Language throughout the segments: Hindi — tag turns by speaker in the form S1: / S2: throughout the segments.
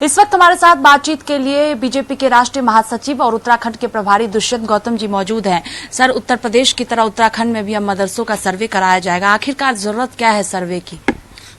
S1: इस वक्त हमारे साथ बातचीत के लिए बीजेपी के राष्ट्रीय महासचिव और उत्तराखंड के प्रभारी दुष्यंत गौतम जी मौजूद हैं। सर, उत्तर प्रदेश की तरह उत्तराखंड में भी अब मदरसों का सर्वे कराया जाएगा। आखिरकार जरूरत क्या है सर्वे की?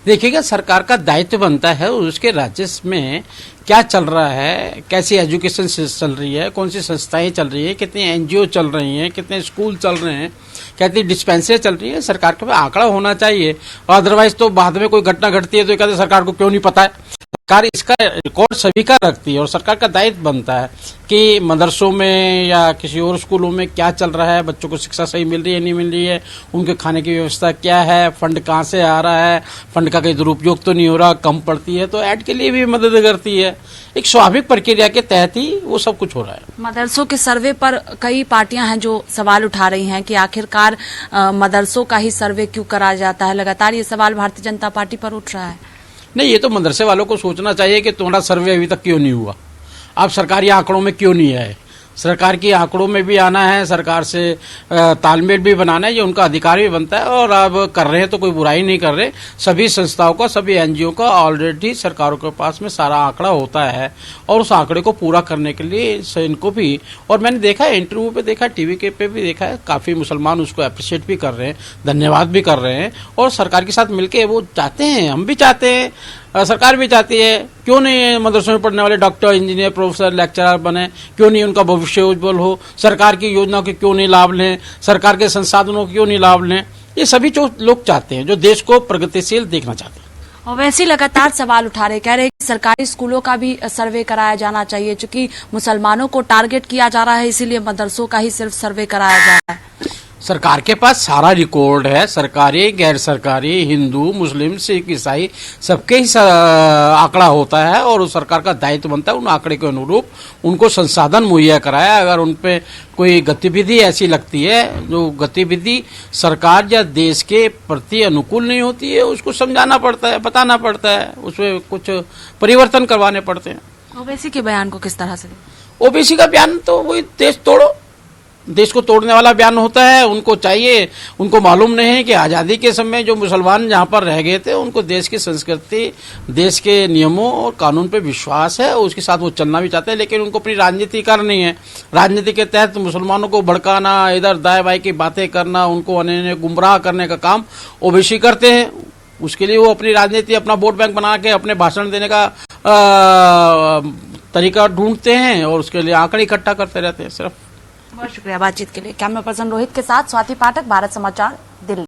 S2: देखिएगा, सरकार का दायित्व बनता है उसके राज्य में क्या चल रहा है, कैसी एजुकेशन चल रही है, कौन सी संस्थाएं चल रही है, कितनी एनजीओ चल रही हैं, कितने स्कूल चल रहे हैं, कितनी डिस्पेंसरी चल रही है। सरकार के पास आंकड़ा होना चाहिए। अदरवाइज तो बाद में कोई घटना घटती है तो कहते सरकार को क्यों नहीं पता है। सरकार इसका रिकॉर्ड सभी का रखती है और सरकार का दायित्व बनता है कि मदरसों में या किसी और स्कूलों में क्या चल रहा है, बच्चों को शिक्षा सही मिल रही है नहीं मिल रही है, उनके खाने की व्यवस्था क्या है, फंड कहाँ से आ रहा है, फंड का कहीं दुरुपयोग तो नहीं हो रहा, कम पड़ती है तो ऐड के लिए भी मदद करती है। एक स्वाभाविक प्रक्रिया के तहत ही वो सब कुछ हो रहा है।
S1: मदरसों के सर्वे पर कई पार्टियां हैं जो सवाल उठा रही हैं कि आखिरकार मदरसों का ही सर्वे क्यों कराया जाता है। लगातार ये सवाल भारतीय जनता पार्टी पर उठ रहा है।
S2: नहीं, ये तो मदरसे वालों को सोचना चाहिए कि तुम्हारा सर्वे अभी तक क्यों नहीं हुआ, आप सरकारी आंकड़ों में क्यों नहीं आए। सरकार की आंकड़ों में भी आना है, सरकार से तालमेल भी बनाना है, ये उनका अधिकार भी बनता है। और अब कर रहे हैं तो कोई बुराई नहीं कर रहे। सभी संस्थाओं का, सभी एनजीओ का ऑलरेडी सरकारों के पास में सारा आंकड़ा होता है और उस आंकड़े को पूरा करने के लिए इनको भी, और मैंने देखा है इंटरव्यू पे देखा है, टीवी के पे भी देखा है, काफी मुसलमान उसको अप्रिशिएट भी कर रहे हैं, धन्यवाद भी कर रहे हैं और सरकार के साथ मिलकर वो चाहते हैं, हम भी चाहते हैं, सरकार भी चाहती है। क्यों नहीं मदरसों में पढ़ने वाले डॉक्टर, इंजीनियर, प्रोफेसर, लेक्चरर बने, क्यों नहीं उनका भविष्य उज्जवल हो, सरकार की योजनाओं के क्यों नहीं लाभ लें, सरकार के संसाधनों के क्यों नहीं लाभ लें। ये सभी जो लोग चाहते हैं, जो देश को प्रगतिशील देखना चाहते हैं।
S1: और वैसे लगातार सवाल उठा रहे, कह रहे कि सरकारी स्कूलों का भी सर्वे कराया जाना चाहिए, क्योंकि मुसलमानों को टारगेट किया जा रहा है, इसीलिए मदरसों का ही सिर्फ सर्वे कराया जा रहा है।
S2: सरकार के पास सारा रिकॉर्ड है, सरकारी, गैर सरकारी, हिंदू, मुस्लिम, सिख, ईसाई सबके ही आंकड़ा होता है और उस सरकार का दायित्व बनता है उन आंकड़े के अनुरूप उनको संसाधन मुहैया कराया। अगर उन पे कोई गतिविधि ऐसी लगती है जो गतिविधि सरकार या देश के प्रति अनुकूल नहीं होती है, उसको समझाना पड़ता है, बताना पड़ता है, उसमें कुछ परिवर्तन करवाने पड़ते हैं।
S1: ओवैसी के बयान को किस तरह से?
S2: ओबीसी का बयान तो वही देश तोड़ो, देश को तोड़ने वाला बयान होता है। उनको चाहिए, उनको मालूम नहीं है कि आज़ादी के समय जो मुसलमान जहाँ पर रह गए थे उनको देश की संस्कृति, देश के नियमों और कानून पे विश्वास है, उसके साथ वो चलना भी चाहते हैं, लेकिन उनको अपनी राजनीति करनी है। राजनीति के तहत मुसलमानों को भड़काना, इधर दाएं बाएं की बातें करना, उनको अन्य गुमराह करने का काम ओबीसी करते हैं। उसके लिए वो अपनी राजनीति, अपना वोट बैंक बना के अपने भाषण देने का तरीका ढूंढते हैं और उसके लिए आंकड़े इकट्ठा करते रहते हैं सिर्फ।
S1: बहुत शुक्रिया बातचीत के लिए। कैमरा पर्सन रोहित के साथ स्वाति पाठक, भारत समाचार, दिल्ली।